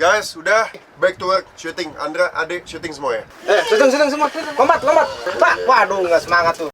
Guys, udah back to work, syuting. Andra, Ade, syuting semua ya? Syuting semua. Lompat. Pak, waduh nggak semangat tuh.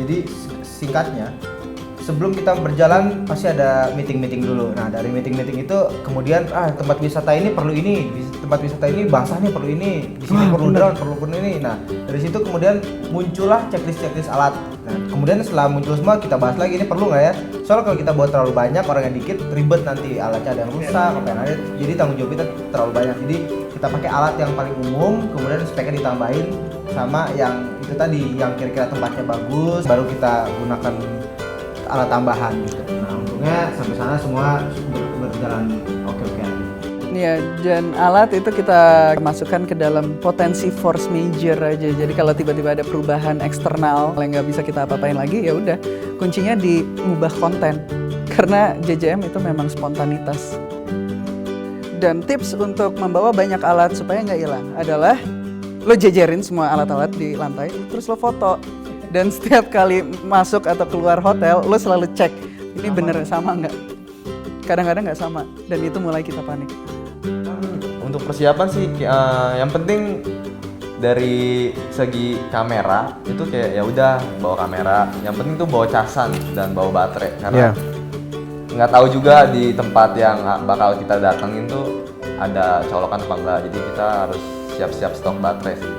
Jadi singkatnya, sebelum kita berjalan pasti ada meeting dulu. Nah dari meeting itu kemudian tempat wisata ini perlu ini, tempat wisata ini basahnya perlu ini, di sini perlu drone, perlu ini. Nah dari situ kemudian muncullah checklist alat. Nah kemudian setelah muncul semua kita bahas lagi ini perlu nggak ya? Soalnya kalau kita buat terlalu banyak, orang yang dikit ribet nanti, alatnya ada yang rusak, jadi tanggung jawab kita terlalu banyak. Jadi kita pakai alat yang paling umum, kemudian speknya ditambahin sama yang itu tadi, yang kira-kira tempatnya bagus, baru kita gunakan alat tambahan gitu. Nah untungnya sampai sana semua berjalan oke-oke aja. Ya, dan alat itu kita masukkan ke dalam potensi force major aja. Jadi kalau tiba-tiba ada perubahan eksternal yang nggak bisa kita apa-apain lagi, ya udah kuncinya di ngubah konten. Karena JJM itu memang spontanitas. Dan tips untuk membawa banyak alat supaya nggak hilang adalah lo jejerin semua alat-alat di lantai, terus lo foto. Dan setiap kali masuk atau keluar hotel, lo selalu cek, ini bener sama nggak? Kadang-kadang nggak sama, dan itu mulai kita panik. Untuk persiapan sih, yang penting dari segi kamera itu kayak ya udah bawa kamera. Yang penting tuh bawa casan dan bawa baterai karena nggak tahu juga di tempat yang bakal kita datengin tuh ada colokan apa enggak. Jadi kita harus siap-siap stok baterai sih.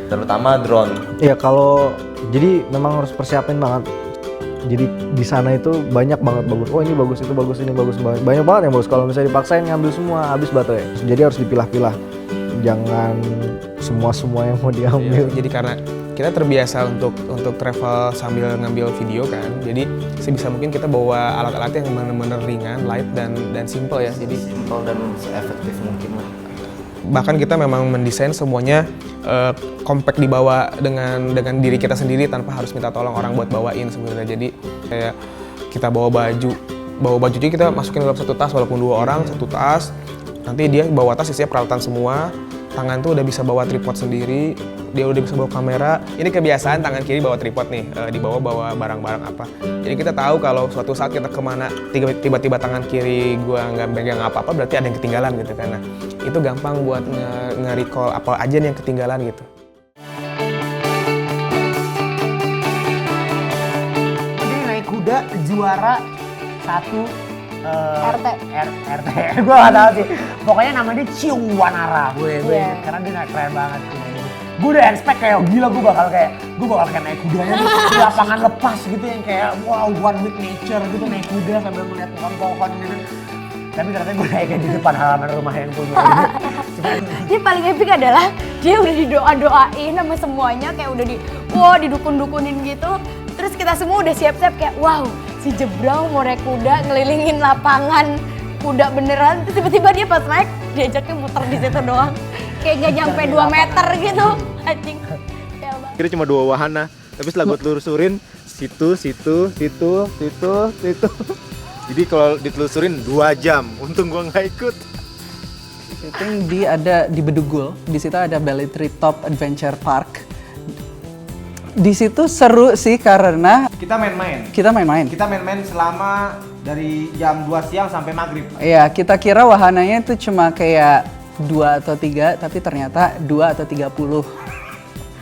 Terutama drone. Iya kalau jadi memang harus persiapin banget. Jadi di sana itu banyak banget bagus. Oh ini bagus, itu bagus, ini bagus, banyak banget yang bagus. Kalau misalnya dipaksain ngambil semua habis baterai. Jadi harus dipilah-pilah. Jangan semua yang mau diambil. Iya, jadi karena kita terbiasa untuk travel sambil ngambil video kan. Jadi sebisa mungkin kita bawa alat-alat yang benar-benar ringan, light dan simple ya. Jadi Simple dan se-efektif mungkin lah. bahkan kita memang mendesain semuanya compact dibawa dengan diri kita sendiri tanpa harus minta tolong orang buat bawain sebenarnya. Jadi kayak kita bawa baju jadi kita masukin dalam satu tas, walaupun 2 orang satu tas. Nanti dia bawa tas isinya peralatan semua. Tangan tuh udah bisa bawa tripod sendiri, dia udah bisa bawa kamera. Ini kebiasaan tangan kiri bawa tripod nih, bawa barang-barang apa. Jadi kita tahu kalau suatu saat kita kemana, tiba-tiba tangan kiri gua nggak pegang apa-apa, berarti ada yang ketinggalan gitu kan. Nah, itu gampang buat nge-recall apa aja nih yang ketinggalan gitu. Ini naik kuda juara 1 RT. Gue gak tau sih. Pokoknya namanya Ciung Wanara. Gue karena dia keren banget. Gue udah expect kayak gila gue bakal kayak naik kudanya di lapangan lepas gitu yang kayak wow one with nature gitu, naik kuda sambil melihat pohon-pohon gitu. Tapi ternyata gue naiknya di depan halaman rumah yang punya. Dia paling epic adalah dia udah didoa-doain sama semuanya, kayak udah didukun-dukunin gitu. Terus kita semua udah siap-siap kayak wow, si Jebrau mau naik kuda ngelilingin lapangan kuda beneran. Terus tiba-tiba dia pas naik diajaknya muter di situ doang. Kayak nggak nyampe 2 meter gitu. Anjing. Kira cuma 2 wahana, tapi setelah gue telusurin situ. Jadi kalau ditelusurin 2 jam, untung gue nggak ikut. Syuting ada di Bedugul, di situ ada Ballytree Top Adventure Park. Di situ seru sih karena Kita main-main. kita main-main. Kita main-main selama dari jam 2 siang sampai maghrib. Iya, kita kira wahananya itu cuma kayak 2 atau 3, tapi ternyata 2 atau 30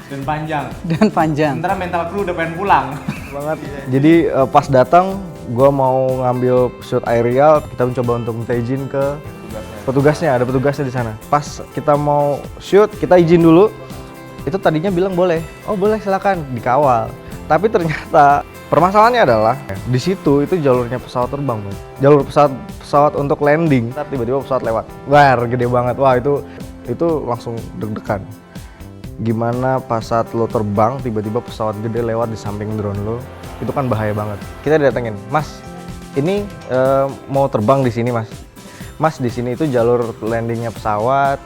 Dan panjang. dan panjang. Sementara mental kru udah pengen pulang. Banget. Jadi pas datang, gue mau ngambil shoot aerial, kita mencoba untuk minta izin ke petugasnya, ada petugasnya di sana. Pas kita mau shoot, kita izin dulu. Itu tadinya bilang boleh, oh boleh silakan, dikawal. Tapi ternyata permasalahannya adalah di situ itu jalurnya pesawat terbang, Bang. Jalur pesawat untuk landing. Ntar tiba-tiba pesawat lewat, gede banget. Wah itu langsung deg-degan. Gimana pas saat lo terbang tiba-tiba pesawat gede lewat di samping drone lo, itu kan bahaya banget. Kita didatengin, Mas, ini mau terbang di sini mas. Mas di sini itu jalur landingnya pesawat,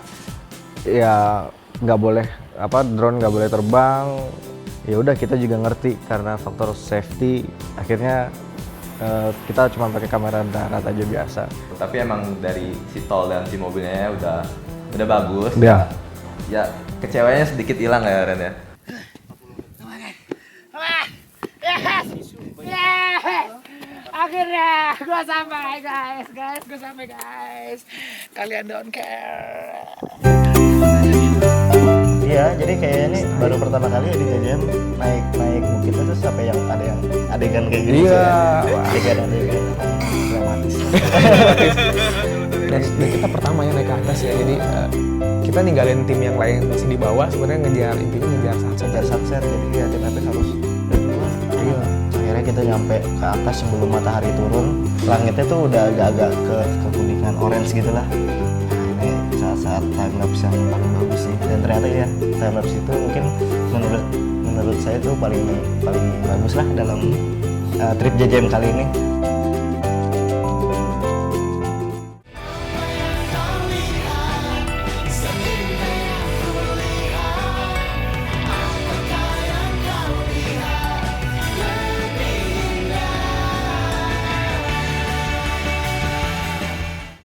ya nggak boleh drone nggak boleh terbang. Ya udah kita juga ngerti karena faktor safety, akhirnya kita cuma pakai kamera darat aja biasa. Tapi emang dari si tol dan si mobilnya udah bagus. Ya. Ya kecewanya sedikit hilang ya Ren ya. Akhirnya gue sampai guys, gue sampai guys. Kalian don't care. Iya, jadi kayaknya ini baru pertama kali ya di JJM naik bukit itu sampai yang ada yang adegan kayak gini. Iya. Adegan dramatis. Dan kita pertama ya naik ke atas ya, jadi kita ninggalin tim yang lain masih di bawah, sebenarnya intinya ngejar sunset. Ngejar sunset, jadi ya tim Epic harus iya. Akhirnya kita nyampe ke atas sebelum matahari turun, langitnya tuh udah agak-agak ke kekuningan orange gitu lah. Nah, ini saat-saat time lapse yang paling bagus sih, dan ternyata ya time lapse itu mungkin menurut saya tuh paling bagus lah dalam trip JJM kali ini.